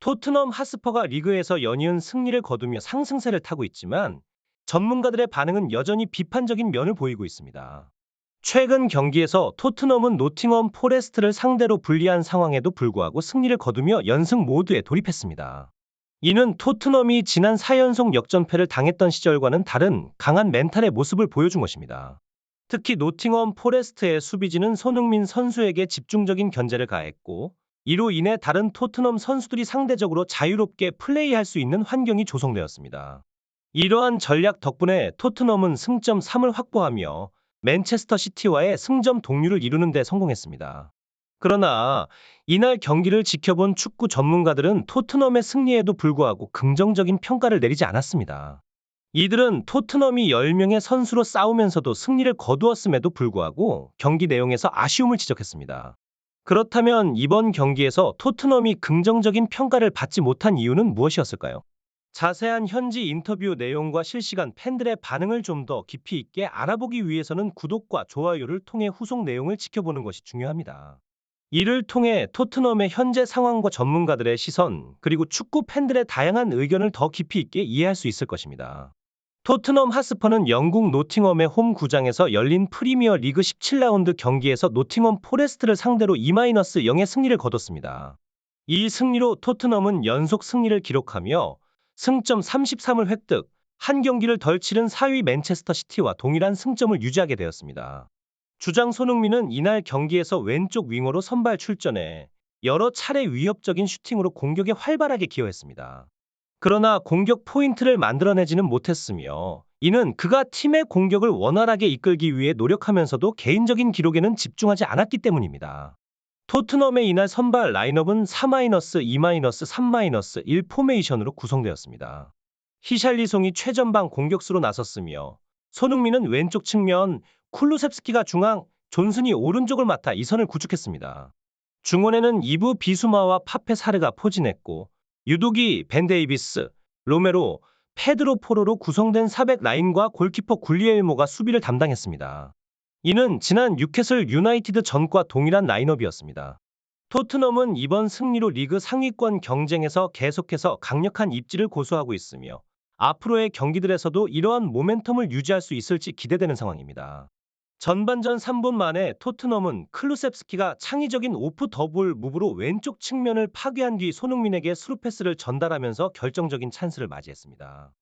토트넘 하스퍼가 리그에서 연이은 승리를 거두며 상승세를 타고 있지만 전문가들의 반응은 여전히 비판적인 면을 보이고 있습니다. 최근 경기에서 토트넘은 노팅엄 포레스트를 상대로 불리한 상황에도 불구하고 승리를 거두며 연승 모드에 돌입했습니다. 이는 토트넘이 지난 4연속 역전패를 당했던 시절과는 다른 강한 멘탈의 모습을 보여준 것입니다. 특히 노팅엄 포레스트의 수비진은 손흥민 선수에게 집중적인 견제를 가했고, 이로 인해 다른 토트넘 선수들이 상대적으로 자유롭게 플레이할 수 있는 환경이 조성되었습니다. 이러한 전략 덕분에 토트넘은 승점 3을 확보하며 맨체스터 시티와의 승점 동률을 이루는 데 성공했습니다. 그러나 이날 경기를 지켜본 축구 전문가들은 토트넘의 승리에도 불구하고 긍정적인 평가를 내리지 않았습니다. 이들은 토트넘이 10명의 선수로 싸우면서도 승리를 거두었음에도 불구하고 경기 내용에서 아쉬움을 지적했습니다. 그렇다면 이번 경기에서 토트넘이 긍정적인 평가를 받지 못한 이유는 무엇이었을까요? 자세한 현지 인터뷰 내용과 실시간 팬들의 반응을 좀 더 깊이 있게 알아보기 위해서는 구독과 좋아요를 통해 후속 내용을 지켜보는 것이 중요합니다. 이를 통해 토트넘의 현재 상황과 전문가들의 시선, 그리고 축구 팬들의 다양한 의견을 더 깊이 있게 이해할 수 있을 것입니다. 토트넘 하스퍼는 영국 노팅엄의 홈 구장에서 열린 프리미어 리그 17라운드 경기에서 노팅엄 포레스트를 상대로 2-0의 승리를 거뒀습니다. 이 승리로 토트넘은 연속 승리를 기록하며 승점 33을 획득, 한 경기를 덜 치른 4위 맨체스터 시티와 동일한 승점을 유지하게 되었습니다. 주장 손흥민은 이날 경기에서 왼쪽 윙어로 선발 출전해 여러 차례 위협적인 슈팅으로 공격에 활발하게 기여했습니다. 그러나 공격 포인트를 만들어내지는 못했으며, 이는 그가 팀의 공격을 원활하게 이끌기 위해 노력하면서도 개인적인 기록에는 집중하지 않았기 때문입니다. 토트넘의 이날 선발 라인업은 4-2-3-1 포메이션으로 구성되었습니다. 히샬리송이 최전방 공격수로 나섰으며, 손흥민은 왼쪽 측면, 쿨루셉스키가 중앙, 존슨이 오른쪽을 맡아 이 선을 구축했습니다. 중원에는 이브 비수마와 파페 사르가 포진했고, 유도기 벤 데이비스, 로메로, 페드로 포로로 구성된 사백 라인과 골키퍼 굴리엘모가 수비를 담당했습니다. 이는 지난 뉴캐슬 유나이티드 전과 동일한 라인업이었습니다. 토트넘은 이번 승리로 리그 상위권 경쟁에서 계속해서 강력한 입지를 고수하고 있으며, 앞으로의 경기들에서도 이러한 모멘텀을 유지할 수 있을지 기대되는 상황입니다. 전반전 3분 만에 토트넘은 클루셉스키가 창의적인 오프 더블 무브로 왼쪽 측면을 파괴한 뒤 손흥민에게 스루 패스를 전달하면서 결정적인 찬스를 맞이했습니다.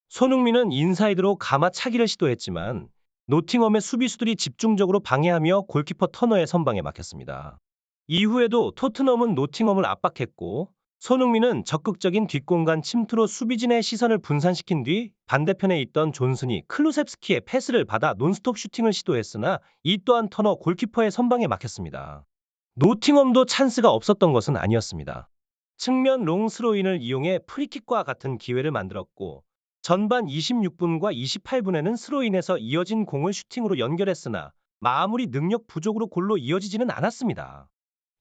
손흥민은 인사이드로 가마차기를 시도했지만 노팅엄의 수비수들이 집중적으로 방해하며 골키퍼 터너의 선방에 막혔습니다. 이후에도 토트넘은 노팅엄을 압박했고, 손흥민은 적극적인 뒷공간 침투로 수비진의 시선을 분산시킨 뒤 반대편에 있던 존슨이 클루셉스키의 패스를 받아 논스톱 슈팅을 시도했으나 이 또한 터너 골키퍼의 선방에 막혔습니다. 노팅엄도 찬스가 없었던 것은 아니었습니다. 측면 롱스로인을 이용해 프리킥과 같은 기회를 만들었고, 전반 26분과 28분에는 스로인에서 이어진 공을 슈팅으로 연결했으나 마무리 능력 부족으로 골로 이어지지는 않았습니다.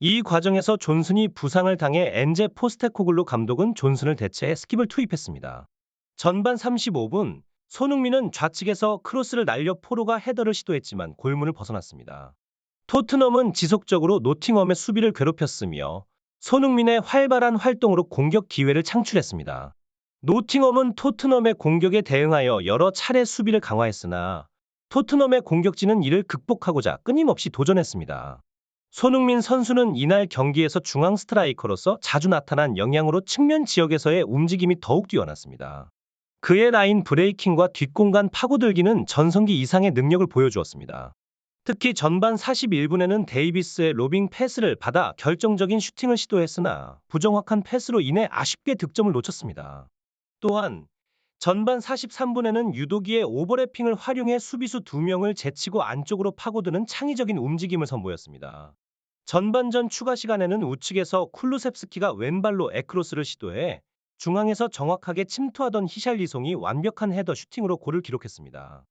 이 과정에서 존슨이 부상을 당해 엔제 포스테코글루 감독은 존슨을 대체해 스킵을 투입했습니다. 전반 35분, 손흥민은 좌측에서 크로스를 날려 포로가 헤더를 시도했지만 골문을 벗어났습니다. 토트넘은 지속적으로 노팅엄의 수비를 괴롭혔으며 손흥민의 활발한 활동으로 공격 기회를 창출했습니다. 노팅엄은 토트넘의 공격에 대응하여 여러 차례 수비를 강화했으나 토트넘의 공격진은 이를 극복하고자 끊임없이 도전했습니다. 손흥민 선수는 이날 경기에서 중앙 스트라이커로서 자주 나타난 영향으로 측면 지역에서의 움직임이 더욱 뛰어났습니다. 그의 라인 브레이킹과 뒷공간 파고들기는 전성기 이상의 능력을 보여주었습니다. 특히 전반 41분에는 데이비스의 로빙 패스를 받아 결정적인 슈팅을 시도했으나 부정확한 패스로 인해 아쉽게 득점을 놓쳤습니다. 또한 전반 43분에는 유도기의 오버래핑을 활용해 수비수 2명을 제치고 안쪽으로 파고드는 창의적인 움직임을 선보였습니다. 전반전 추가 시간에는 우측에서 쿨루셉스키가 왼발로 에크로스를 시도해 중앙에서 정확하게 침투하던 히샬리송이 완벽한 헤더 슈팅으로 골을 기록했습니다.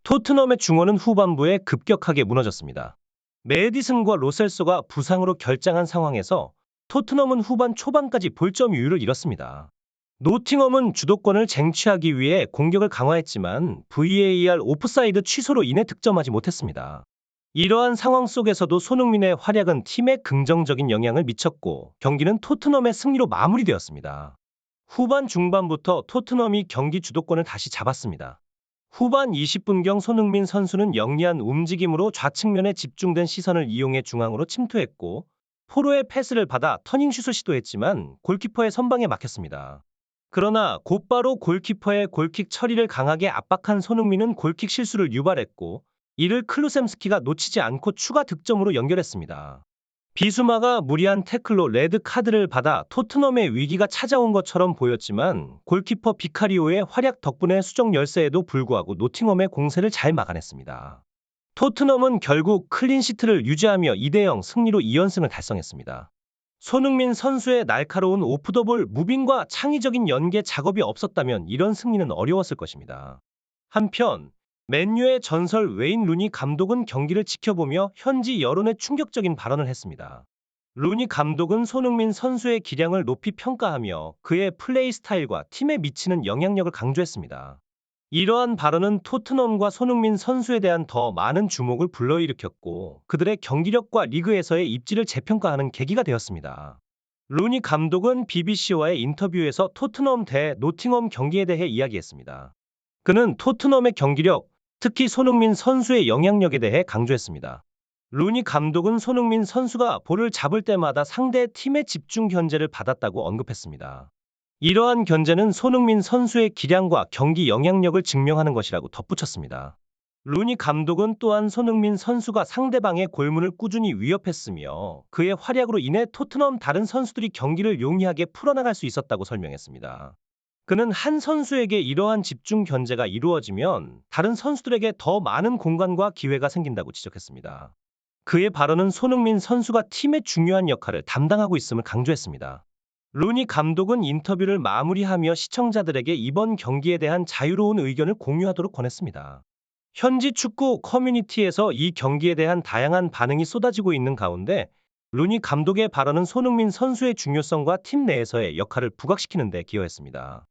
토트넘의 중원은 후반부에 급격하게 무너졌습니다. 메디슨과 로셀소가 부상으로 결장한 상황에서 토트넘은 후반 초반까지 볼점 유율을 잃었습니다. 노팅엄은 주도권을 쟁취하기 위해 공격을 강화했지만 VAR 오프사이드 취소로 인해 득점하지 못했습니다. 이러한 상황 속에서도 손흥민의 활약은 팀에 긍정적인 영향을 미쳤고 경기는 토트넘의 승리로 마무리되었습니다. 후반 중반부터 토트넘이 경기 주도권을 다시 잡았습니다. 후반 20분경 손흥민 선수는 영리한 움직임으로 좌측면에 집중된 시선을 이용해 중앙으로 침투했고 포로의 패스를 받아 터닝슛을 시도했지만 골키퍼의 선방에 막혔습니다. 그러나 곧바로 골키퍼의 골킥 처리를 강하게 압박한 손흥민은 골킥 실수를 유발했고 이를 클루셈스키가 놓치지 않고 추가 득점으로 연결했습니다. 비수마가 무리한 태클로 레드 카드를 받아 토트넘의 위기가 찾아온 것처럼 보였지만 골키퍼 비카리오의 활약 덕분에 수적 열세에도 불구하고 노팅엄의 공세를 잘 막아냈습니다. 토트넘은 결국 클린시트를 유지하며 2대0 승리로 2연승을 달성했습니다. 손흥민 선수의 날카로운 오프더볼 무빙과 창의적인 연계 작업이 없었다면 이런 승리는 어려웠을 것입니다. 한편 맨유의 전설 웨인 루니 감독은 경기를 지켜보며 현지 여론에 충격적인 발언을 했습니다. 루니 감독은 손흥민 선수의 기량을 높이 평가하며 그의 플레이 스타일과 팀에 미치는 영향력을 강조했습니다. 이러한 발언은 토트넘과 손흥민 선수에 대한 더 많은 주목을 불러일으켰고 그들의 경기력과 리그에서의 입지를 재평가하는 계기가 되었습니다. 루니 감독은 BBC와의 인터뷰에서 토트넘 대 노팅엄 경기에 대해 이야기했습니다. 그는 토트넘의 경기력, 특히 손흥민 선수의 영향력에 대해 강조했습니다. 루니 감독은 손흥민 선수가 볼을 잡을 때마다 상대 팀의 집중 견제를 받았다고 언급했습니다. 이러한 견제는 손흥민 선수의 기량과 경기 영향력을 증명하는 것이라고 덧붙였습니다. 루니 감독은 또한 손흥민 선수가 상대방의 골문을 꾸준히 위협했으며 그의 활약으로 인해 토트넘 다른 선수들이 경기를 용이하게 풀어나갈 수 있었다고 설명했습니다. 그는 한 선수에게 이러한 집중 견제가 이루어지면 다른 선수들에게 더 많은 공간과 기회가 생긴다고 지적했습니다. 그의 발언은 손흥민 선수가 팀의 중요한 역할을 담당하고 있음을 강조했습니다. 루니 감독은 인터뷰를 마무리하며 시청자들에게 이번 경기에 대한 자유로운 의견을 공유하도록 권했습니다. 현지 축구 커뮤니티에서 이 경기에 대한 다양한 반응이 쏟아지고 있는 가운데 루니 감독의 발언은 손흥민 선수의 중요성과 팀 내에서의 역할을 부각시키는 데 기여했습니다.